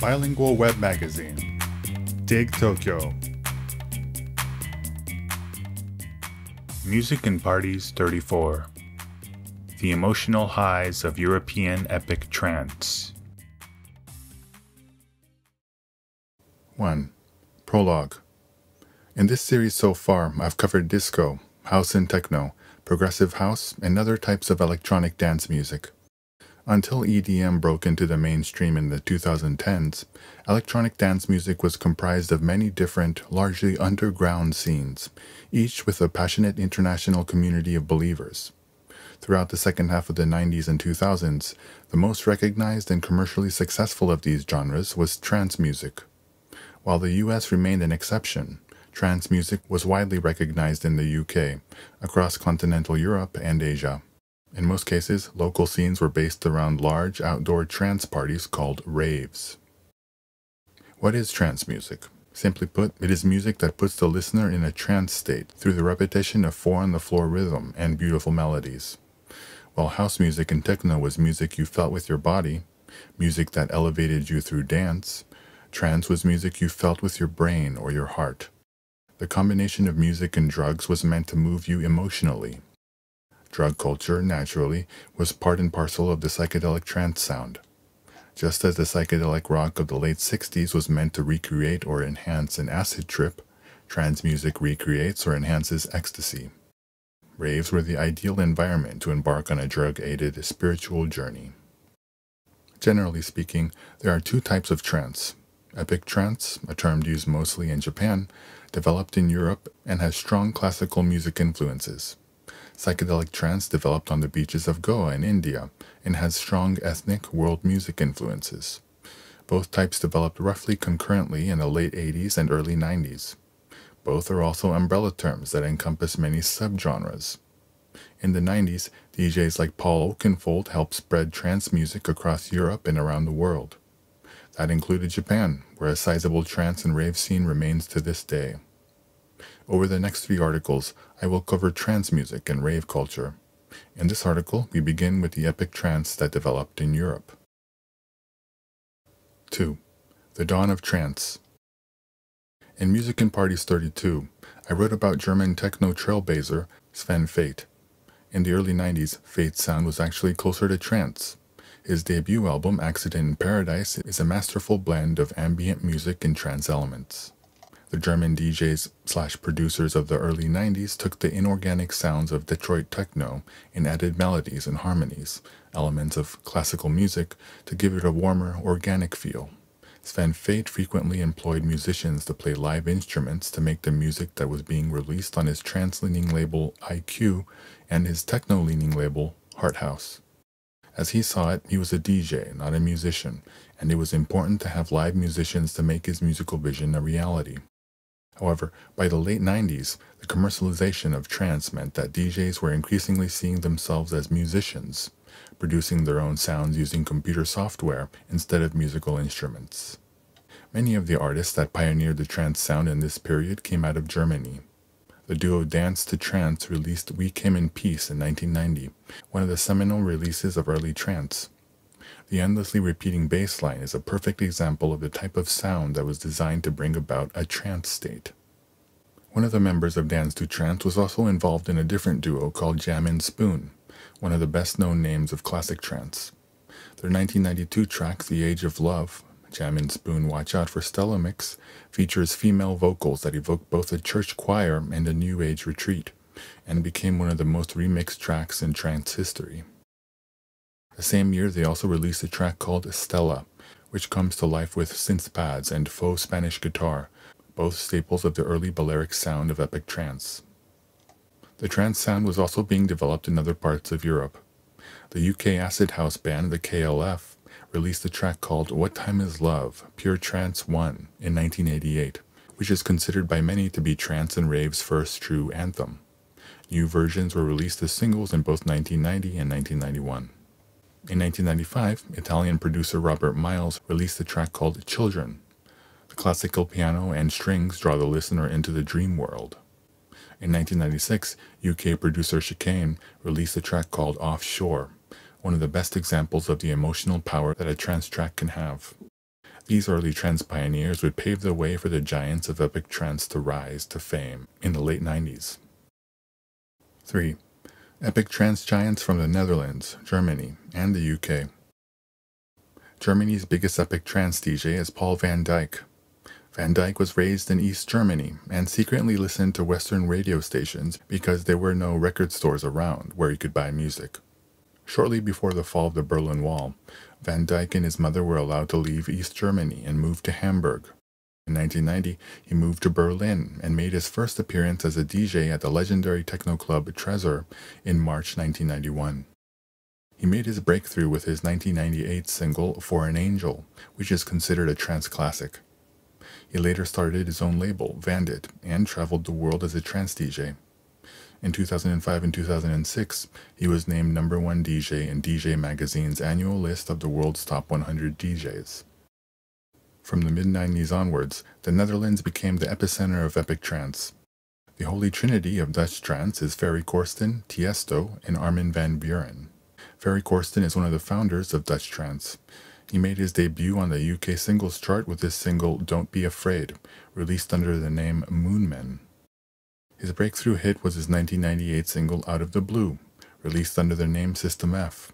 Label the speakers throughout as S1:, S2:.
S1: Bilingual web magazine, Dig Tokyo. Music and Parties 34. The Emotional Highs of European Epic Trance. 1. Prologue. In this series so far, I've covered disco, house and techno, progressive house, and other types of electronic dance music. Until EDM broke into the mainstream in the 2010s, electronic dance music was comprised of many different, largely underground scenes, each with a passionate international community of believers. Throughout the second half of the 90s and 2000s, the most recognized and commercially successful of these genres was trance music. While the US remained an exception, trance music was widely recognized in the UK, across continental Europe and Asia. In most cases, local scenes were based around large outdoor trance parties called raves. What is trance music? Simply put, it is music that puts the listener in a trance state through the repetition of four-on-the-floor rhythm and beautiful melodies. While house music and techno was music you felt with your body, music that elevated you through dance, trance was music you felt with your brain or your heart. The combination of music and drugs was meant to move you emotionally. Drug culture, naturally, was part and parcel of the psychedelic trance sound. Just as the psychedelic rock of the late 60s was meant to recreate or enhance an acid trip, trance music recreates or enhances ecstasy. Raves were the ideal environment to embark on a drug-aided spiritual journey. Generally speaking, there are two types of trance. Epic trance, a term used mostly in Japan, developed in Europe and has strong classical music influences. Psychedelic trance developed on the beaches of Goa in India and has strong ethnic world music influences. Both types developed roughly concurrently in the late 80s and early 90s. Both are also umbrella terms that encompass many subgenres. In the 90s, DJs like Paul Oakenfold helped spread trance music across Europe and around the world. That included Japan, where a sizable trance and rave scene remains to this day. Over the next 3 articles, I will cover trance music and rave culture. In this article, we begin with the epic trance that developed in Europe. 2. The Dawn of Trance. In Music and Parties 32, I wrote about German techno trailblazer Sven Väth. In the early 90s, Väth's sound was actually closer to trance. His debut album, Accident in Paradise, is a masterful blend of ambient music and trance elements. The German DJs/producers of the early 90s took the inorganic sounds of Detroit techno and added melodies and harmonies, elements of classical music, to give it a warmer, organic feel. Sven Väth frequently employed musicians to play live instruments to make the music that was being released on his trance-leaning label IQ and his techno-leaning label Heart House. As he saw it, he was a DJ, not a musician, and it was important to have live musicians to make his musical vision a reality. However, by the late 90s, the commercialization of trance meant that DJs were increasingly seeing themselves as musicians, producing their own sounds using computer software instead of musical instruments. Many of the artists that pioneered the trance sound in this period came out of Germany. The duo Dance to Trance released We Came in Peace in 1990, one of the seminal releases of early trance. The endlessly repeating bass line is a perfect example of the type of sound that was designed to bring about a trance state. One of the members of Dance to Trance was also involved in a different duo called Jam and Spoon, one of the best-known names of classic trance. Their 1992 track, The Age of Love, Jam and Spoon Watch Out for Stella Mix, features female vocals that evoke both a church choir and a New Age retreat, and became one of the most remixed tracks in trance history. The same year, they also released a track called Stella, which comes to life with synth pads and faux Spanish guitar, both staples of the early Balearic sound of epic trance. The trance sound was also being developed in other parts of Europe. The UK acid house band, the KLF, released a track called What Time Is Love? Pure Trance 1 in 1988, which is considered by many to be trance and rave's first true anthem. New versions were released as singles in both 1990 and 1991. In 1995, Italian producer Robert Miles released a track called Children. The classical piano and strings draw the listener into the dream world. In 1996, UK producer Chicane released a track called Offshore, one of the best examples of the emotional power that a trance track can have. These early trance pioneers would pave the way for the giants of epic trance to rise to fame in the late 90s. 3. Epic trance giants from the Netherlands, Germany, and the UK. Germany's biggest epic trance DJ is Paul van Dyk. Van Dyk was raised in East Germany and secretly listened to Western radio stations because there were no record stores around where he could buy music. Shortly before the fall of the Berlin Wall, Van Dyk and his mother were allowed to leave East Germany and move to Hamburg. In 1990, he moved to Berlin and made his first appearance as a DJ at the legendary techno club Treasure in March 1991. He made his breakthrough with his 1998 single For an Angel, which is considered a trance classic. He later started his own label, Vandit, and traveled the world as a trance DJ. In 2005 and 2006, he was named #1 DJ in DJ Magazine's annual list of the world's top 100 DJs. From the mid-90s onwards, the Netherlands became the epicenter of epic trance. The holy trinity of Dutch trance is Ferry, Corsten, Tiesto, and Armin van Buuren. Ferry Corsten is one of the founders of Dutch trance. He made his debut on the UK singles chart with his single Don't Be Afraid, released under the name Moonmen. His breakthrough hit was his 1998 single Out of the Blue, released under the name System F.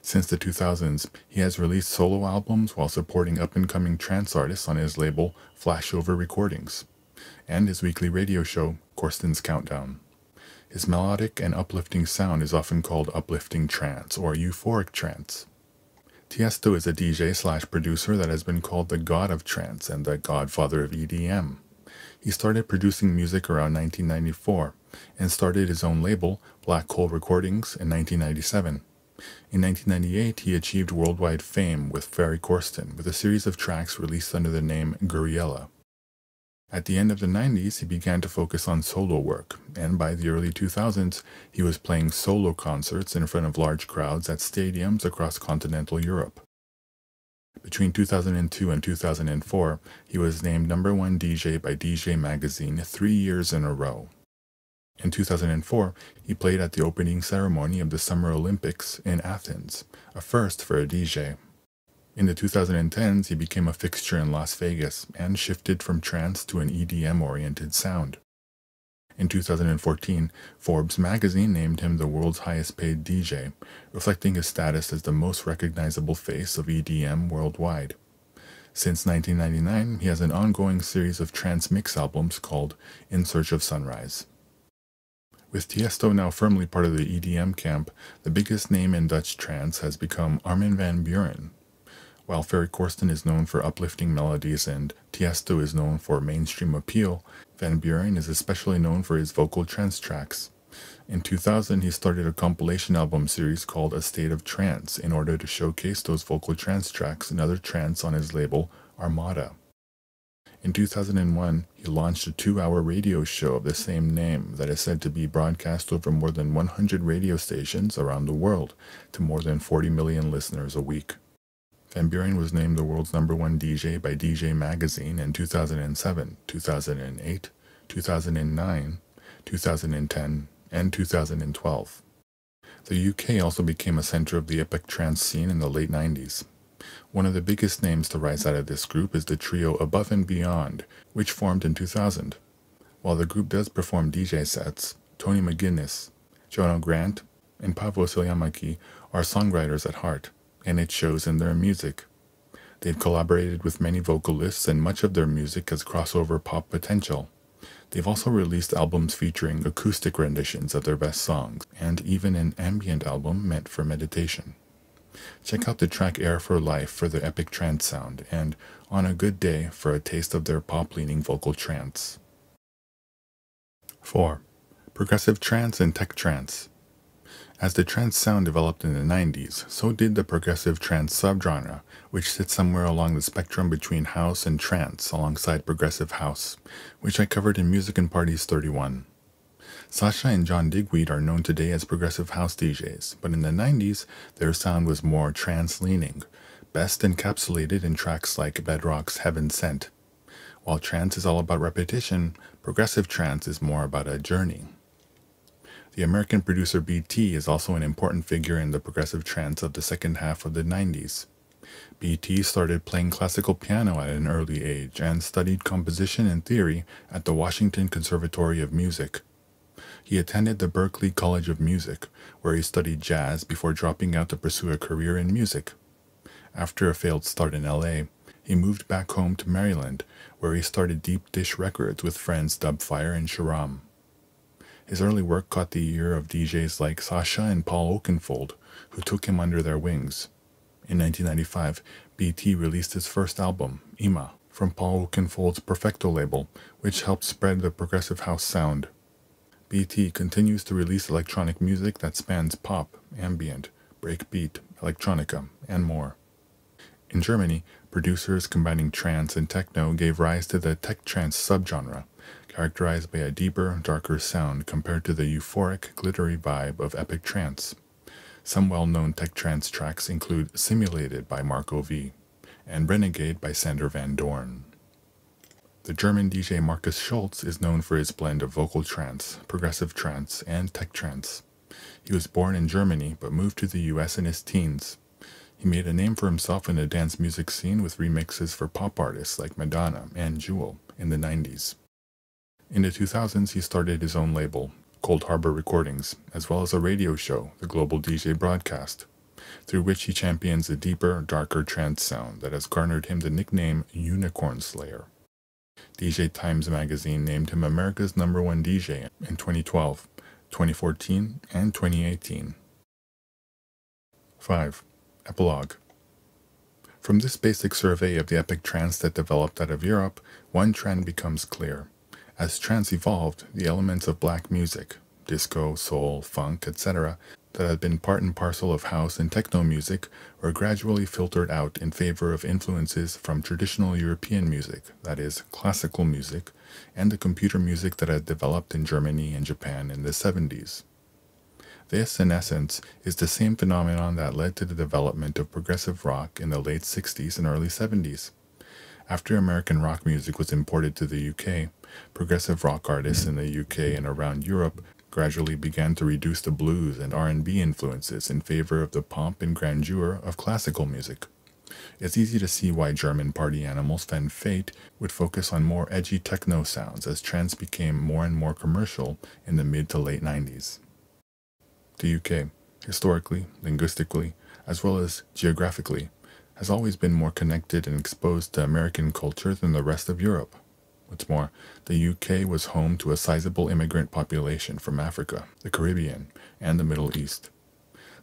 S1: Since the 2000s, he has released solo albums while supporting up-and-coming trance artists on his label Flashover Recordings, and his weekly radio show, Corsten's Countdown. His melodic and uplifting sound is often called uplifting trance or euphoric trance. Tiesto is a DJ/producer that has been called the god of trance and the godfather of EDM. He started producing music around 1994 and started his own label, Black Hole Recordings, in 1997. In 1998, he achieved worldwide fame with Ferry Corsten with a series of tracks released under the name Guriella. At the end of the 90s, he began to focus on solo work, and by the early 2000s, he was playing solo concerts in front of large crowds at stadiums across continental Europe. Between 2002 and 2004, he was named #1 DJ by DJ Magazine 3 years in a row. In 2004, he played at the opening ceremony of the Summer Olympics in Athens, a first for a DJ. In the 2010s, he became a fixture in Las Vegas and shifted from trance to an EDM-oriented sound. In 2014, Forbes magazine named him the world's highest-paid DJ, reflecting his status as the most recognizable face of EDM worldwide. Since 1999, he has an ongoing series of trance mix albums called In Search of Sunrise. With Tiesto now firmly part of the EDM camp, the biggest name in Dutch trance has become Armin van Buuren. While Ferry Corsten is known for uplifting melodies and Tiesto is known for mainstream appeal, Van Buuren is especially known for his vocal trance tracks. In 2000, he started a compilation album series called A State of Trance in order to showcase those vocal trance tracks and other trance on his label, Armada. In 2001, he launched a 2-hour radio show of the same name that is said to be broadcast over more than 100 radio stations around the world to more than 40 million listeners a week. Van Buuren was named the world's #1 DJ by DJ Magazine in 2007, 2008, 2009, 2010, and 2012. The UK also became a center of the epic trance scene in the late 90s. One of the biggest names to rise out of this group is the trio Above and Beyond, which formed in 2000. While the group does perform DJ sets, Tony McGuinness, Jono Grant, and Paavo Siljamäki are songwriters at heart, and it shows in their music. They've collaborated with many vocalists, and much of their music has crossover pop potential. They've also released albums featuring acoustic renditions of their best songs, and even an ambient album meant for meditation. Check out the track Air for Life for their epic trance sound, and On a Good Day for a taste of their pop-leaning vocal trance. 4. Progressive Trance and Tech Trance. As the trance sound developed in the 90s, so did the progressive trance subgenre, which sits somewhere along the spectrum between house and trance alongside progressive house, which I covered in Music and Parties 31. Sasha and John Digweed are known today as progressive house DJs, but in the 90s, their sound was more trance-leaning, best encapsulated in tracks like Bedrock's Heaven Sent. While trance is all about repetition, progressive trance is more about a journey. The American producer BT is also an important figure in the progressive trance of the second half of the 90s. BT started playing classical piano at an early age and studied composition and theory at the Washington Conservatory of Music. He attended the Berklee College of Music, where he studied jazz before dropping out to pursue a career in music. After a failed start in LA, he moved back home to Maryland, where he started Deep Dish Records with friends Dubfire and Sharam. His early work caught the ear of DJs like Sasha and Paul Oakenfold, who took him under their wings. In 1995, BT released his first album, Ima, from Paul Oakenfold's Perfecto label, which helped spread the progressive house sound. BT continues to release electronic music that spans pop, ambient, breakbeat, electronica, and more. In Germany, producers combining trance and techno gave rise to the tech trance subgenre, characterized by a deeper, darker sound compared to the euphoric, glittery vibe of epic trance. Some well-known tech trance tracks include Simulated by Marco V and Renegade by Sander van Doorn. The German DJ Markus Schulz is known for his blend of vocal trance, progressive trance, and tech trance. He was born in Germany but moved to the US in his teens. He made a name for himself in the dance music scene with remixes for pop artists like Madonna and Jewel in the 90s. In the 2000s, he started his own label, Cold Harbor Recordings, as well as a radio show, The Global DJ Broadcast, through which he champions a deeper, darker trance sound that has garnered him the nickname Unicorn Slayer. DJ Times magazine named him America's #1 DJ in 2012, 2014, and 2018. 5. Epilogue. From this basic survey of the epic trance that developed out of Europe, one trend becomes clear. As trance evolved, the elements of black music, disco, soul, funk, etc., that had been part and parcel of house and techno music were gradually filtered out in favor of influences from traditional European music, that is, classical music, and the computer music that had developed in Germany and Japan in the 70s. This, in essence, is the same phenomenon that led to the development of progressive rock in the late 60s and early 70s. After American rock music was imported to the UK, progressive rock artists in the UK and around Europe gradually began to reduce the blues and R&B influences in favor of the pomp and grandeur of classical music. It's easy to see why German party animal Sven Fate would focus on more edgy techno sounds as trance became more and more commercial in the mid to late 90s. The UK, historically, linguistically, as well as geographically, has always been more connected and exposed to American culture than the rest of Europe. What's more, the UK was home to a sizable immigrant population from Africa, the Caribbean, and the Middle East.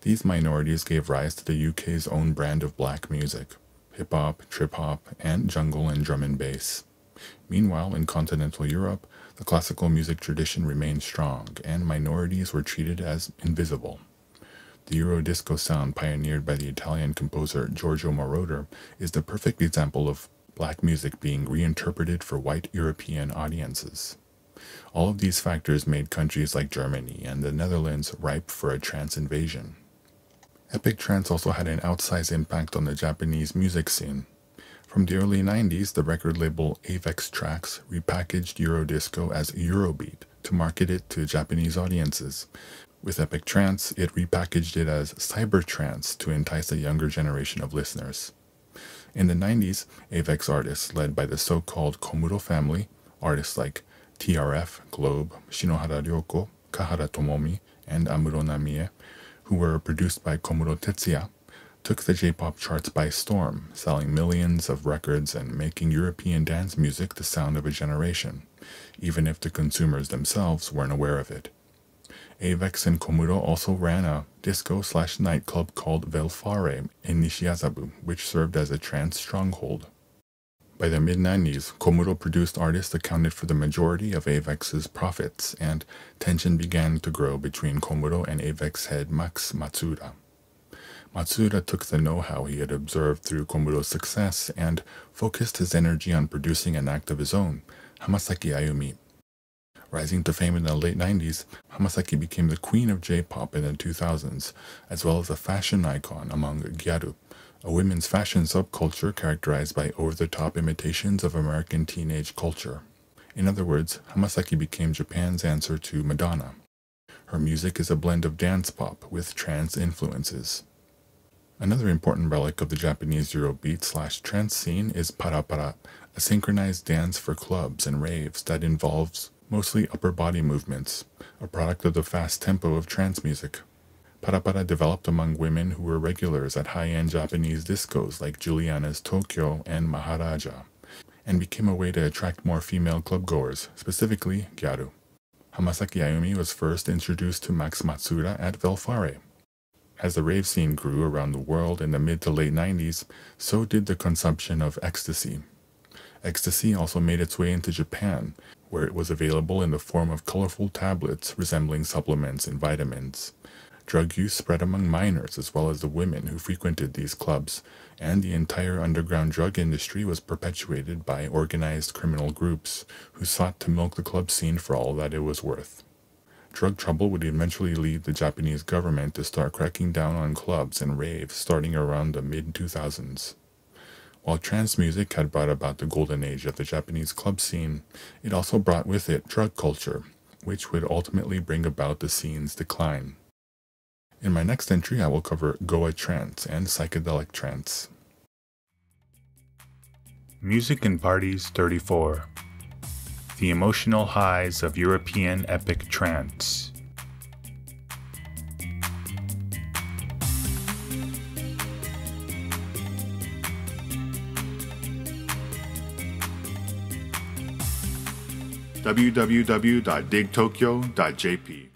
S1: These minorities gave rise to the UK's own brand of black music, hip-hop, trip-hop, and jungle and drum and bass. Meanwhile, in continental Europe, the classical music tradition remained strong, and minorities were treated as invisible. The Eurodisco sound pioneered by the Italian composer Giorgio Moroder is the perfect example of black music being reinterpreted for white European audiences. All of these factors made countries like Germany and the Netherlands ripe for a trance invasion. Epic trance also had an outsized impact on the Japanese music scene. From the early 90s, the record label Avex Trax repackaged Eurodisco as Eurobeat to market it to Japanese audiences. With Epic Trance, it repackaged it as Cybertrance to entice a younger generation of listeners. In the 90s, Avex artists, led by the so-called Komuro family, artists like TRF, Globe, Shinohara Ryoko, Kahara Tomomi, and Amuro Namie, who were produced by Komuro Tetsuya, took the J-pop charts by storm, selling millions of records and making European dance music the sound of a generation, even if the consumers themselves weren't aware of it. Avex and Komuro also ran a disco/nightclub called Velfare in Nishiazabu, which served as a trance stronghold. By the mid-90s, Komuro produced artists accounted for the majority of Avex's profits, and tension began to grow between Komuro and Avex head Max Matsuda. Matsuda took the know-how he had observed through Komuro's success and focused his energy on producing an act of his own, Hamasaki Ayumi. Rising to fame in the late 90s, Hamasaki became the queen of J-pop in the 2000s, as well as a fashion icon among gyaru, a women's fashion subculture characterized by over-the-top imitations of American teenage culture. In other words, Hamasaki became Japan's answer to Madonna. Her music is a blend of dance pop with trance influences. Another important relic of the Japanese Eurobeat/trance scene is para-para, a synchronized dance for clubs and raves that involves mostly upper body movements, a product of the fast tempo of trance music. Para-para developed among women who were regulars at high-end Japanese discos like Juliana's Tokyo and Maharaja, and became a way to attract more female clubgoers, specifically gyaru. Hamasaki Ayumi was first introduced to Max Matsuda at Velfare. As the rave scene grew around the world in the mid to late 90s, so did the consumption of ecstasy. Ecstasy also made its way into Japan, where it was available in the form of colorful tablets resembling supplements and vitamins. Drug use spread among minors as well as the women who frequented these clubs, and the entire underground drug industry was perpetuated by organized criminal groups who sought to milk the club scene for all that it was worth. Drug trouble would eventually lead the Japanese government to start cracking down on clubs and raves starting around the mid-2000s. While trance music had brought about the golden age of the Japanese club scene, it also brought with it drug culture, which would ultimately bring about the scene's decline. In my next entry, I will cover Goa trance and psychedelic trance.
S2: Music and Parties 34. The Emotional Highs of European Epic Trance. www.digtokyo.jp